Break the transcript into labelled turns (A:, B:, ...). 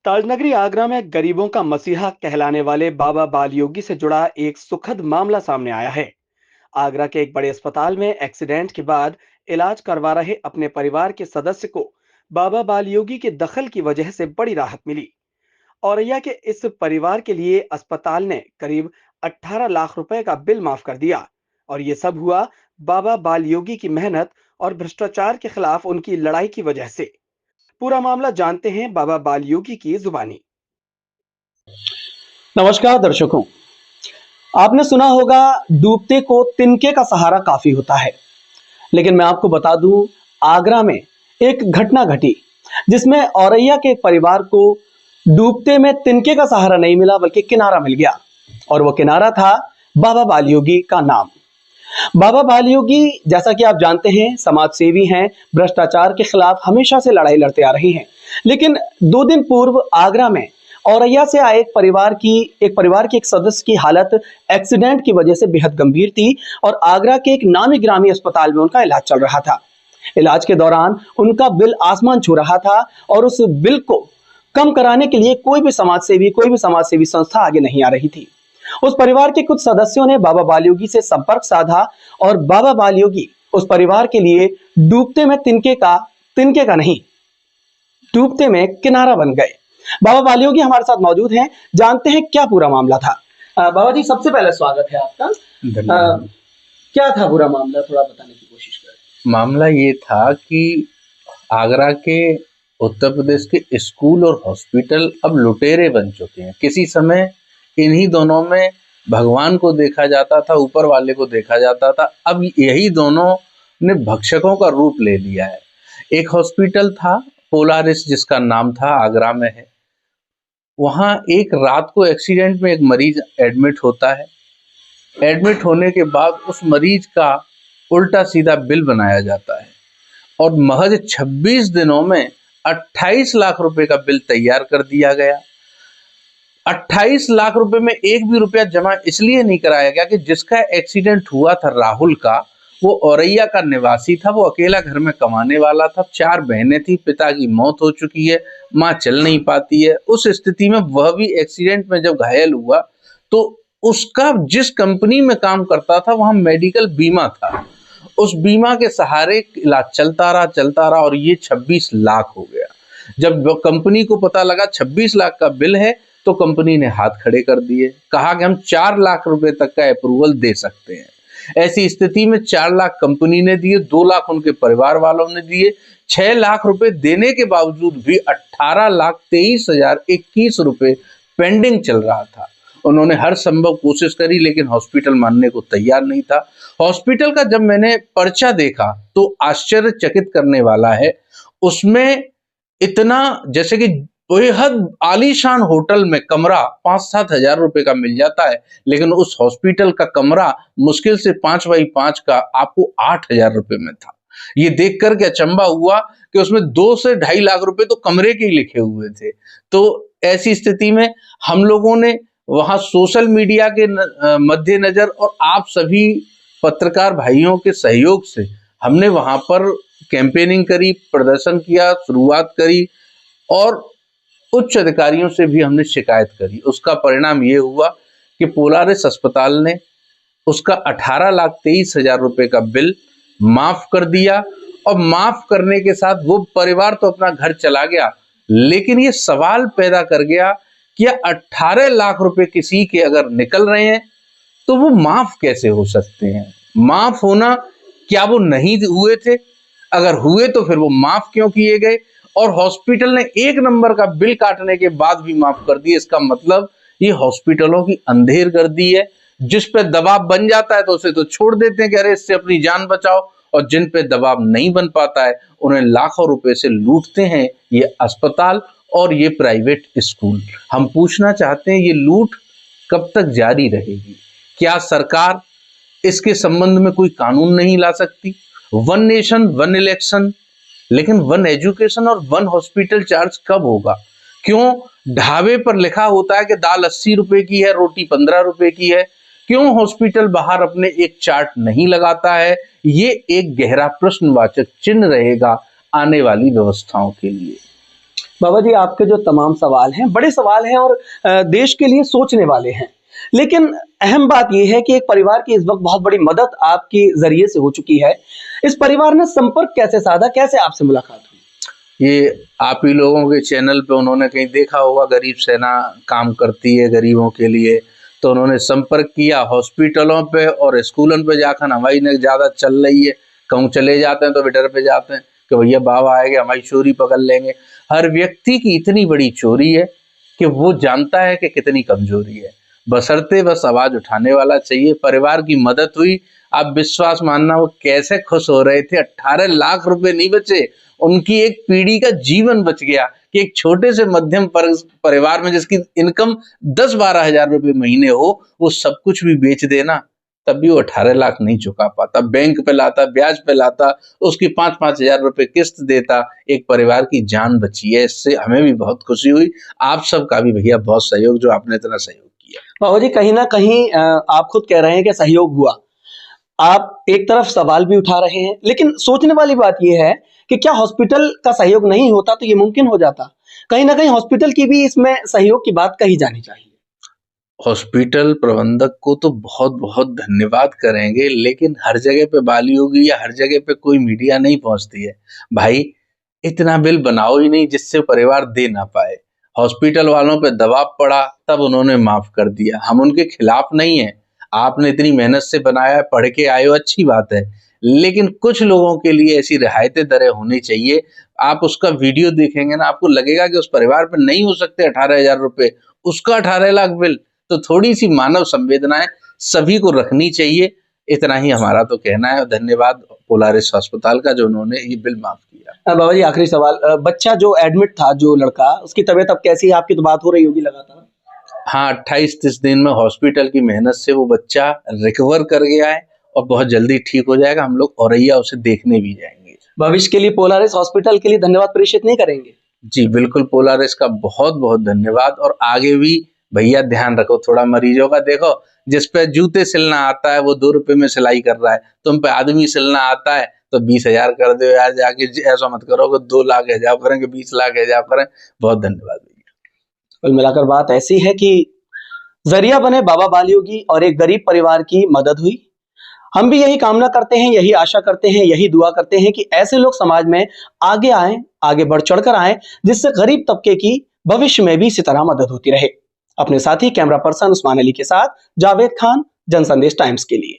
A: ताजनगरी आगरा में गरीबों का मसीहा कहलाने वाले बाबा बाल योगी से जुड़ा एक सुखद मामला सामने आया है। आगरा के एक बड़े अस्पताल में एक्सीडेंट के बाद इलाज करवा रहे अपने परिवार के सदस्य को बाबा बाल योगी के दखल की वजह से बड़ी राहत मिली। औरैया के इस परिवार के लिए अस्पताल ने करीब 18 लाख रुपए का बिल माफ कर दिया। और ये सब हुआ बाबा बाल योगी की मेहनत और भ्रष्टाचार के खिलाफ उनकी लड़ाई की वजह से। पूरा मामला जानते हैं बाबा बाल योगी की जुबानी।
B: नमस्कार दर्शकों, आपने सुना होगा डूबते को तिनके का सहारा काफी होता है। लेकिन मैं आपको बता दूं, आगरा में एक घटना घटी जिसमें औरैया के परिवार को डूबते में तिनके का सहारा नहीं मिला बल्कि किनारा मिल गया। और वो किनारा था बाबा बाल योगी का नाम। बाबा बाल योगी, जैसा कि आप जानते हैं, समाज सेवी हैं, भ्रष्टाचार के खिलाफ हमेशा से लड़ाई लड़ते आ रही हैं। लेकिन 2 दिन पूर्व आगरा में औरैया से आए एक परिवार के एक सदस्य की हालत एक्सीडेंट की वजह से बेहद गंभीर थी और आगरा के एक नामी ग्रामी अस्पताल में उनका इलाज चल रहा था। इलाज के दौरान उनका बिल आसमान छू रहा था और उस बिल को कम कराने के लिए कोई भी समाज सेवी संस्था आगे नहीं आ रही थी। उस परिवार के कुछ सदस्यों ने बाबा बाल योगी से संपर्क साधा और बाबा बाल योगी उस परिवार के लिए डूबते में तिनके का नहीं, डूबते में किनारा बन गए। बाबा बाल योगी हमारे साथ मौजूद हैं, जानते हैं क्या पूरा मामला था। बाबा जी, सबसे पहले स्वागत है आपका। क्या था पूरा मामला, थोड़ा बताने की कोशिश करें।
C: मामला ये था कि आगरा के उत्तर प्रदेश के स्कूल और हॉस्पिटल अब लुटेरे बन चुके हैं। किसी समय इन्हीं दोनों में भगवान को देखा जाता था, ऊपर वाले को देखा जाता था। अब यही दोनों ने भक्षकों का रूप ले लिया है। एक हॉस्पिटल था पोलारिस, जिसका नाम था, आगरा में है। वहाँ एक रात को एक्सीडेंट में एक मरीज एडमिट होता है। एडमिट होने के बाद उस मरीज का उल्टा सीधा बिल बनाया जाता है और महज 26 दिनों में 28 लाख रुपए का बिल तैयार कर दिया गया। 28 लाख रुपए में एक भी रुपया जमा इसलिए नहीं कराया गया कि जिसका एक्सीडेंट हुआ था, राहुल का, वो औरैया का निवासी था। वो अकेला घर में कमाने वाला था। 4 बहनें थी, पिता की मौत हो चुकी है, माँ चल नहीं पाती है। उस स्थिति में वह भी एक्सीडेंट में जब घायल हुआ तो उसका जिस कंपनी में काम करता था वहां मेडिकल बीमा था। उस बीमा के सहारे इलाज चलता रहा और ये 26 लाख हो गया। जब कंपनी को पता लगा 26 लाख का बिल है तो कंपनी ने हाथ खड़े कर दिए, कहा कि हम 4 लाख रुपए तक का अप्रूवल दे सकते हैं। ऐसी स्थिति में 4 लाख कंपनी ने दिए, 2 लाख उनके परिवार वालों ने दिए। 6 लाख रुपए देने के बावजूद भी 18,23,021 रुपए पेंडिंग चल रहा था। उन्होंने हर संभव कोशिश करी लेकिन हॉस्पिटल मानने को तैयार नहीं था। हॉस्पिटल का जब मैंने पर्चा देखा तो आश्चर्यचकित करने वाला है। उसमें इतना, जैसे कि बेहद आलीशान होटल में कमरा 5-7 हजार रुपए का मिल जाता है, लेकिन उस हॉस्पिटल का कमरा मुश्किल से 5 बाई 5 का आपको 8,000 रुपए में था। ये देख करके अचंभा हुआ कि उसमें 2 से 2.5 लाख रुपए तो कमरे के ही लिखे हुए थे। तो ऐसी स्थिति में हम लोगों ने वहां सोशल मीडिया के मद्देनजर और आप सभी पत्रकार भाइयों के सहयोग से हमने वहां पर कैंपेनिंग करी, प्रदर्शन किया, शुरुआत करी और उच्च अधिकारियों से भी हमने शिकायत करी। उसका परिणाम ये हुआ कि पोलारिस अस्पताल ने उसका 18,23,000 रुपए का बिल माफ कर दिया और माफ करने के साथ वो परिवार तो अपना घर चला गया, लेकिन ये सवाल पैदा कर गया कि 18 लाख रुपए किसी के अगर निकल रहे हैं तो वो माफ कैसे हो सकते हैं। माफ होना, क्या वो नहीं हुए थे? अगर हुए तो फिर वो माफ क्यों किए गए? और हॉस्पिटल ने 1 नंबर का बिल काटने के बाद भी माफ कर दिए। इसका मतलब ये हॉस्पिटलों की अंधेरगर्दी है। जिस पे दबाव बन जाता है तो उसे तो छोड़ देते हैं कि अरे इससे अपनी जान बचाओ, और जिन पे दबाव नहीं बन पाता है उन्हें लाखों रुपए से लूटते हैं ये अस्पताल और ये प्राइवेट स्कूल। हम पूछना चाहते हैं, ये लूट कब तक जारी रहेगी? क्या सरकार इसके संबंध में कोई कानून नहीं ला सकती? 1 नेशन 1 इलेक्शन, लेकिन 1 एजुकेशन और 1 हॉस्पिटल चार्ज कब होगा? क्यों ढाबे पर लिखा होता है कि दाल 80 रुपए की है, रोटी 15 रुपए की है? क्यों हॉस्पिटल बाहर अपने एक चार्ट नहीं लगाता है? ये एक गहरा प्रश्नवाचक चिन्ह रहेगा आने वाली व्यवस्थाओं के लिए।
B: बाबा जी, आपके जो तमाम सवाल हैं बड़े सवाल हैं और देश के लिए सोचने वाले हैं। लेकिन अहम बात यह है कि एक परिवार की इस वक्त बहुत बड़ी मदद आपके जरिए से हो चुकी है। इस परिवार ने संपर्क कैसे साधा, कैसे आपसे मुलाकात हुई?
C: ये आप ही लोगों के चैनल पे उन्होंने कहीं देखा होगा, गरीब सेना काम करती है गरीबों के लिए, तो उन्होंने संपर्क किया। हॉस्पिटलों पे और स्कूलों पे जाकर हमारी ने ज़्यादा चल रही है, कहूँ चले जाते हैं तो भी डर पे जाते हैं कि भैया बाबा आएंगे हमारी चोरी पकड़ लेंगे। हर व्यक्ति की इतनी बड़ी चोरी है कि वो जानता है कि कितनी कमजोरी है, बशर्ते बस आवाज उठाने वाला चाहिए। परिवार की मदद हुई, आप विश्वास मानना वो कैसे खुश हो रहे थे। 18 लाख रुपए नहीं बचे, उनकी एक पीढ़ी का जीवन बच गया कि एक छोटे से मध्यम परिवार में जिसकी इनकम 10-12 हजार रुपए महीने हो, वो सब कुछ भी बेच देना तब भी वो 18 लाख नहीं चुका पाता। बैंक पे लाता, ब्याज पे लाता, उसकी 5-5 हजार रुपए किस्त देता। एक परिवार की जान बची है, इससे हमें भी बहुत खुशी हुई। आप सबका भी भैया बहुत सहयोग, जो आपने इतना सहयोग किया।
B: बाबा जी, कहीं ना कहीं आप खुद कह रहे हैं कि सहयोग हुआ। आप एक तरफ सवाल भी उठा रहे हैं, लेकिन सोचने वाली बात यह है कि क्या हॉस्पिटल का सहयोग नहीं होता तो ये मुमकिन हो जाता? कहीं ना कहीं हॉस्पिटल की भी इसमें सहयोग की बात कही जानी चाहिए।
C: हॉस्पिटल प्रबंधक को तो बहुत बहुत धन्यवाद करेंगे, लेकिन हर जगह पे बाली होगी या हर जगह पे कोई मीडिया नहीं पहुंचती है। भाई, इतना बिल बनाओ ही नहीं जिससे परिवार दे ना पाए। हॉस्पिटल वालों पे दबाव पड़ा तब उन्होंने माफ कर दिया। हम उनके खिलाफ नहीं है, आपने इतनी मेहनत से बनाया है, पढ़ के आए हो, अच्छी बात है, लेकिन कुछ लोगों के लिए ऐसी रियायतें दरें होनी चाहिए। आप उसका वीडियो देखेंगे ना, आपको लगेगा कि उस परिवार पे नहीं हो सकते 18 हजार रुपए, उसका 18 लाख बिल। तो थोड़ी सी मानव संवेदनाएं सभी को रखनी चाहिए। इतना ही हमारा तो कहना है। धन्यवाद पोलारिस अस्पताल का जो उन्होंने ये बिल माफ किया।
B: बाबा जी, आखिरी सवाल, बच्चा जो एडमिट था, जो लड़का, उसकी तबीयत अब कैसी है? आपकी तो बात हो रही होगी लगातार।
C: हाँ, 28-30 दिन में हॉस्पिटल की मेहनत से वो बच्चा रिकवर कर गया है और बहुत जल्दी ठीक हो जाएगा। हम लोग औरैया उसे देखने भी जाएंगे।
B: भविष्य के लिए पोलारिस हॉस्पिटल के लिए धन्यवाद प्रेषित नहीं करेंगे?
C: जी बिल्कुल, पोलारिस का बहुत बहुत धन्यवाद। और आगे भी भैया ध्यान रखो थोड़ा मरीजों का। देखो, जिस पे जूते सिलना आता है वो 2 रुपए में सिलाई कर रहा है, तुम पे आदमी सिलना आता है तो 20,000 कर दो यार। जाके ऐसा मत करो कि 2 लाख हिजाब करेंगे, 20 लाख हिजाब करें। बहुत धन्यवाद भैया।
B: कुल मिलाकर बात ऐसी है कि जरिया बने बाबा बालयोगी और एक गरीब परिवार की मदद हुई। हम भी यही कामना करते हैं, यही आशा करते हैं, यही दुआ करते हैं कि ऐसे लोग समाज में आगे आएं, आगे बढ़ चढ़कर आएं, जिससे गरीब तबके की भविष्य में भी इसी तरह मदद होती रहे। अपने साथी कैमरा पर्सन उस्मान अली के साथ जावेद खान, जनसंदेश टाइम्स के लिए।